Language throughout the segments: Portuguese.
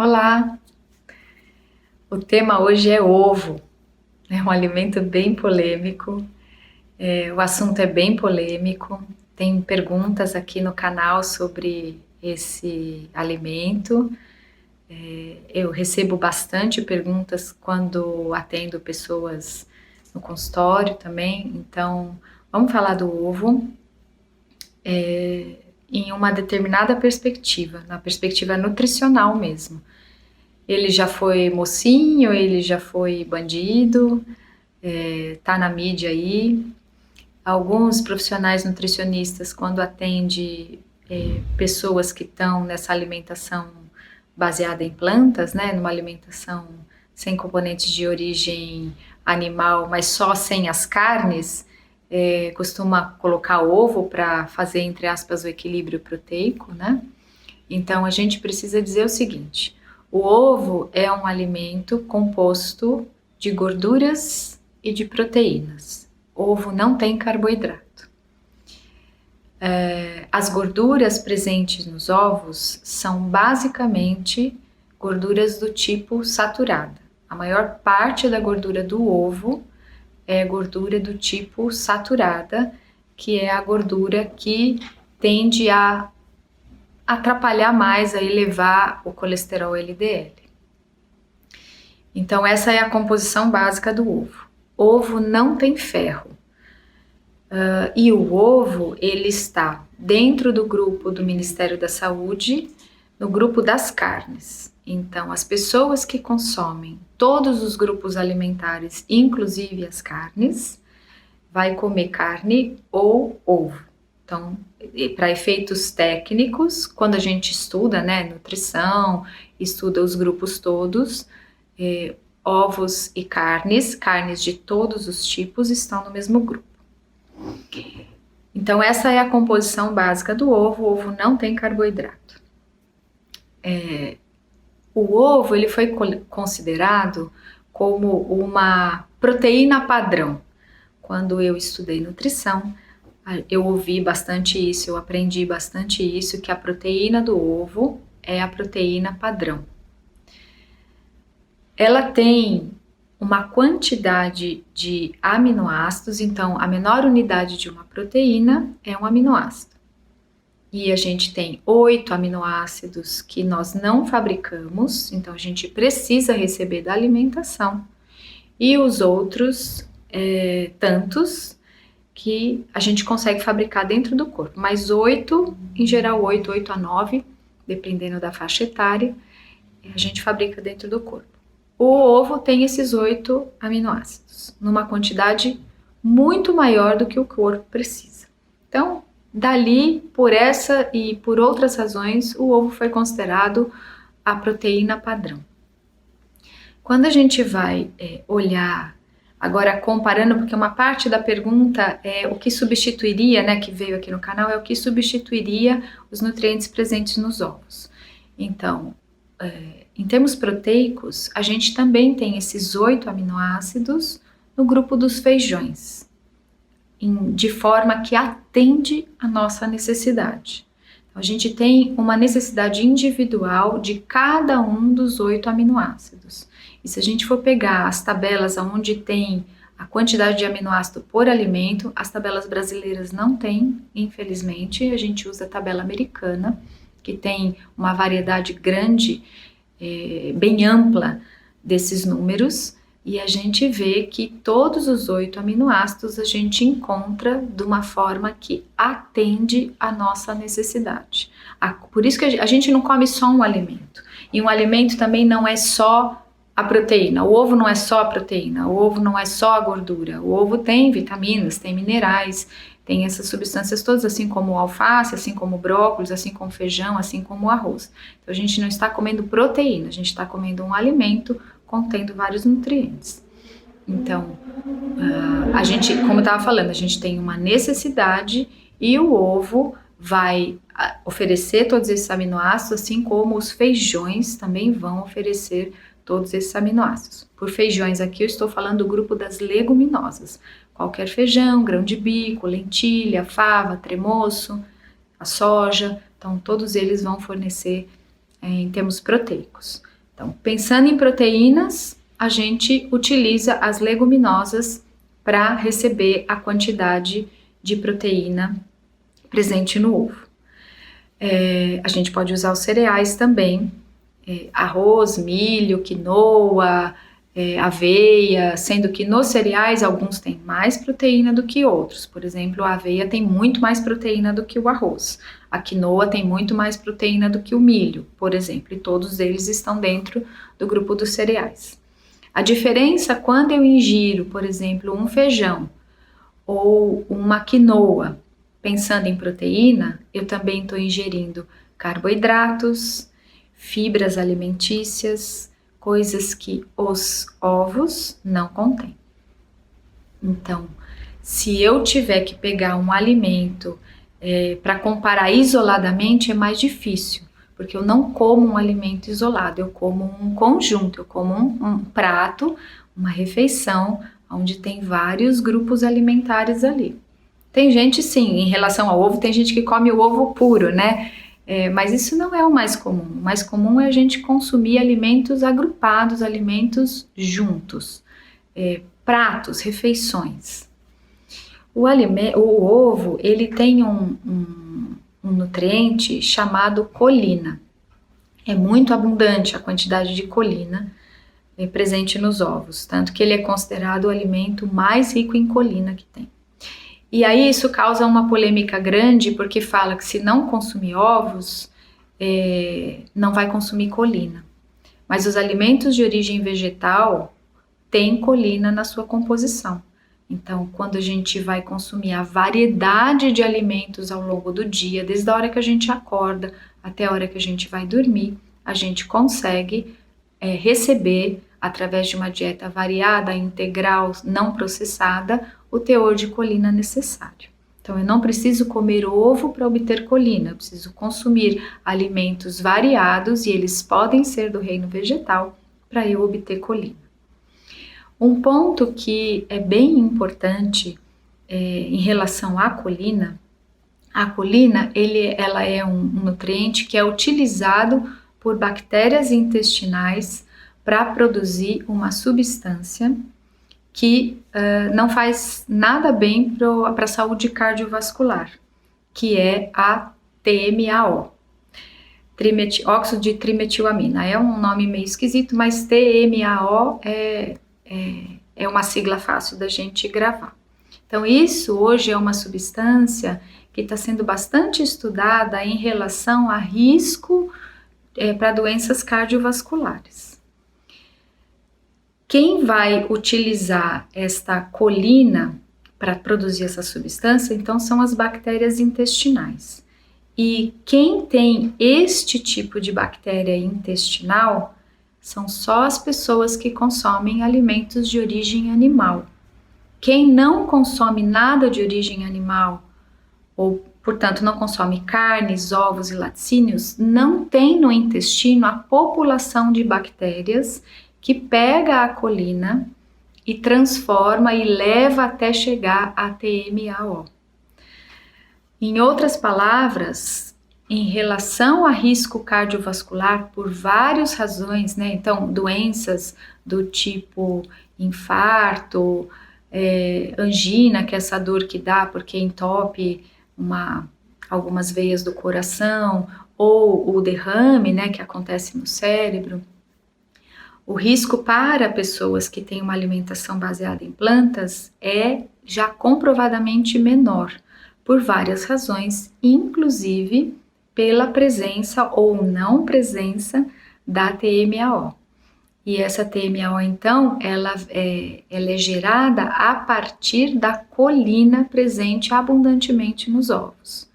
Olá! O tema hoje é ovo. É um alimento bem polêmico, o assunto é bem polêmico. Tem perguntas aqui no canal sobre esse alimento. Eu recebo bastante perguntas quando atendo pessoas no consultório também. Então, vamos falar do ovo em uma determinada perspectiva, na perspectiva nutricional mesmo. Ele já foi mocinho, ele já foi bandido, tá na mídia aí. Alguns profissionais nutricionistas, quando atende pessoas que estão nessa alimentação baseada em plantas, né, numa alimentação sem componentes de origem animal, mas só sem as carnes, costuma colocar ovo para fazer, entre aspas, o equilíbrio proteico, né? Então a gente precisa dizer o seguinte: o ovo é um alimento composto de gorduras e de proteínas. Ovo não tem carboidrato. As gorduras presentes nos ovos são basicamente gorduras do tipo saturada. A maior parte da gordura do ovo é gordura do tipo saturada, que é a gordura que tende a atrapalhar mais, a elevar o colesterol LDL. Então essa é a composição básica do ovo. Ovo não tem ferro. E o ovo, ele está dentro do grupo do Ministério da Saúde, no grupo das carnes. Então, as pessoas que consomem todos os grupos alimentares, inclusive as carnes, vai comer carne ou ovo. Então, para efeitos técnicos, quando a gente estuda, né, nutrição, estuda os grupos todos, ovos e carnes de todos os tipos estão no mesmo grupo. Então essa é a composição básica do ovo. O ovo não tem carboidrato. O ovo ele foi considerado como uma proteína padrão. Quando eu estudei nutrição, eu ouvi bastante isso, eu aprendi bastante isso, que a proteína do ovo é a proteína padrão. Ela tem uma quantidade de aminoácidos, então a menor unidade de uma proteína é um aminoácido. E a gente tem 8 aminoácidos que nós não fabricamos, então a gente precisa receber da alimentação. E os outros tantos que a gente consegue fabricar dentro do corpo, mas 8, em geral 8 a 9, dependendo da faixa etária, a gente fabrica dentro do corpo. O ovo tem esses 8 aminoácidos, numa quantidade muito maior do que o corpo precisa. Então, dali, por essa e por outras razões, o ovo foi considerado a proteína padrão. Quando a gente vai olhar, agora comparando, porque uma parte da pergunta é o que substituiria, né, que veio aqui no canal, é o que substituiria os nutrientes presentes nos ovos. Então, em termos proteicos, a gente também tem esses 8 aminoácidos no grupo dos feijões, de forma que atende a nossa necessidade. Então, a gente tem uma necessidade individual de cada um dos 8 aminoácidos. E se a gente for pegar as tabelas onde tem a quantidade de aminoácido por alimento, as tabelas brasileiras não têm, infelizmente. A gente usa a tabela americana, que tem uma variedade grande, bem ampla desses números, e a gente vê que todos os 8 aminoácidos a gente encontra de uma forma que atende à nossa necessidade. Por isso que a gente não come só um alimento, e um alimento também não é só a proteína. O ovo não é só a proteína, o ovo não é só a gordura, o ovo tem vitaminas, tem minerais, tem essas substâncias todas, assim como o alface, assim como o brócolis, assim como o feijão, assim como o arroz. Então a gente não está comendo proteína, a gente está comendo um alimento contendo vários nutrientes. Então, a gente, como eu estava falando, a gente tem uma necessidade e o ovo vai oferecer todos esses aminoácidos, assim como os feijões também vão oferecer todos esses aminoácidos. Por feijões aqui eu estou falando do grupo das leguminosas. Qualquer feijão, grão de bico, lentilha, fava, tremoço, a soja, então todos eles vão fornecer em termos proteicos. Então, pensando em proteínas, a gente utiliza as leguminosas para receber a quantidade de proteína presente no ovo. A gente pode usar os cereais também, arroz, milho, quinoa, aveia, sendo que nos cereais alguns têm mais proteína do que outros. Por exemplo, a aveia tem muito mais proteína do que o arroz. A quinoa tem muito mais proteína do que o milho, por exemplo, e todos eles estão dentro do grupo dos cereais. A diferença quando eu ingiro, por exemplo, um feijão ou uma quinoa, pensando em proteína, eu também estou ingerindo carboidratos, fibras alimentícias, coisas que os ovos não contêm. Então, se eu tiver que pegar um alimento para comparar isoladamente, é mais difícil, porque eu não como um alimento isolado, eu como um conjunto, eu como um prato, uma refeição, onde tem vários grupos alimentares ali. Tem gente, sim, em relação ao ovo, tem gente que come o ovo puro, né? Mas isso não é o mais comum. O mais comum é a gente consumir alimentos agrupados, alimentos juntos, pratos, refeições. O ovo, ele tem um nutriente chamado colina. É muito abundante a quantidade de colina presente nos ovos, tanto que ele é considerado o alimento mais rico em colina que tem. E aí isso causa uma polêmica grande, porque fala que se não consumir ovos, não vai consumir colina. Mas os alimentos de origem vegetal têm colina na sua composição. Então, quando a gente vai consumir a variedade de alimentos ao longo do dia, desde a hora que a gente acorda até a hora que a gente vai dormir, a gente consegue receber, através de uma dieta variada, integral, não processada, o teor de colina necessário. Então, eu não preciso comer ovo para obter colina, eu preciso consumir alimentos variados e eles podem ser do reino vegetal para eu obter colina. Um ponto que é bem importante em relação à colina, ela é um nutriente que é utilizado por bactérias intestinais para produzir uma substância que não faz nada bem para a saúde cardiovascular, que é a TMAO, óxido de trimetilamina. É um nome meio esquisito, mas TMAO é uma sigla fácil da gente gravar. Então, isso hoje é uma substância que está sendo bastante estudada em relação a risco para doenças cardiovasculares. Quem vai utilizar esta colina para produzir essa substância, então, são as bactérias intestinais. E quem tem este tipo de bactéria intestinal são só as pessoas que consomem alimentos de origem animal. Quem não consome nada de origem animal, ou, portanto, não consome carnes, ovos e laticínios, não tem no intestino a população de bactérias que pega a colina e transforma e leva até chegar a TMAO. Em outras palavras, em relação a risco cardiovascular, por várias razões, né? Então, doenças do tipo infarto, angina, que é essa dor que dá porque entope algumas veias do coração, ou o derrame, né, que acontece no cérebro. O risco para pessoas que têm uma alimentação baseada em plantas é já comprovadamente menor, por várias razões, inclusive pela presença ou não presença da TMAO. E essa TMAO, então, ela é gerada a partir da colina presente abundantemente nos ovos.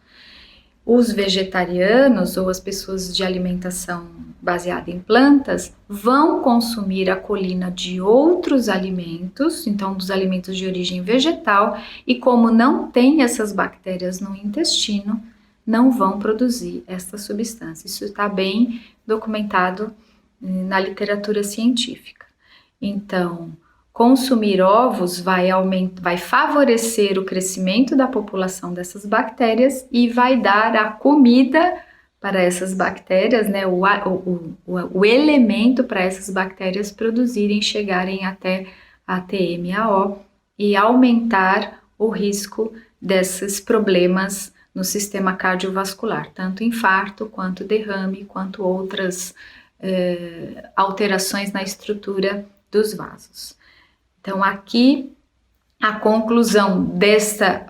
Os vegetarianos ou as pessoas de alimentação baseada em plantas vão consumir a colina de outros alimentos, então dos alimentos de origem vegetal, e como não tem essas bactérias no intestino, não vão produzir esta substância. Isso está bem documentado na literatura científica. Então, consumir ovos vai favorecer o crescimento da população dessas bactérias e vai dar a comida para essas bactérias, né, o elemento para essas bactérias produzirem, chegarem até a TMAO e aumentar o risco desses problemas no sistema cardiovascular, tanto infarto, quanto derrame, quanto outras alterações na estrutura dos vasos. Então, aqui a conclusão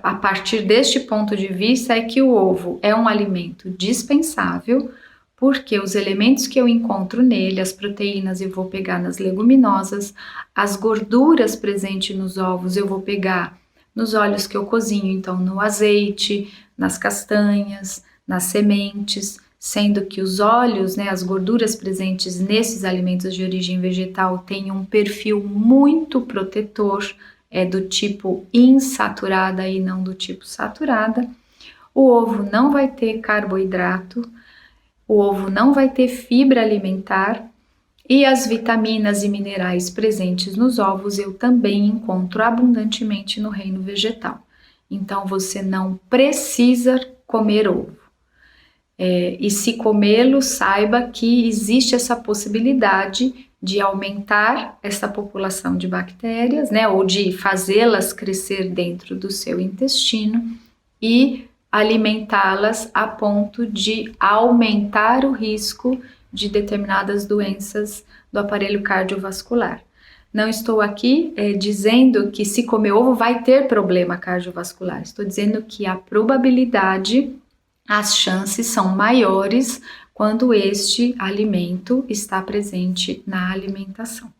a partir deste ponto de vista é que o ovo é um alimento dispensável, porque os elementos que eu encontro nele, as proteínas eu vou pegar nas leguminosas, as gorduras presentes nos ovos eu vou pegar nos óleos que eu cozinho, então no azeite, nas castanhas, nas sementes, sendo que os óleos, né, as gorduras presentes nesses alimentos de origem vegetal têm um perfil muito protetor, é do tipo insaturada e não do tipo saturada. O ovo não vai ter carboidrato, o ovo não vai ter fibra alimentar e as vitaminas e minerais presentes nos ovos eu também encontro abundantemente no reino vegetal. Então você não precisa comer ovo. E se comê-lo, saiba que existe essa possibilidade de aumentar essa população de bactérias, né, ou de fazê-las crescer dentro do seu intestino e alimentá-las a ponto de aumentar o risco de determinadas doenças do aparelho cardiovascular. Não estou aqui dizendo que se comer ovo vai ter problema cardiovascular, estou dizendo que a probabilidade, as chances são maiores quando este alimento está presente na alimentação.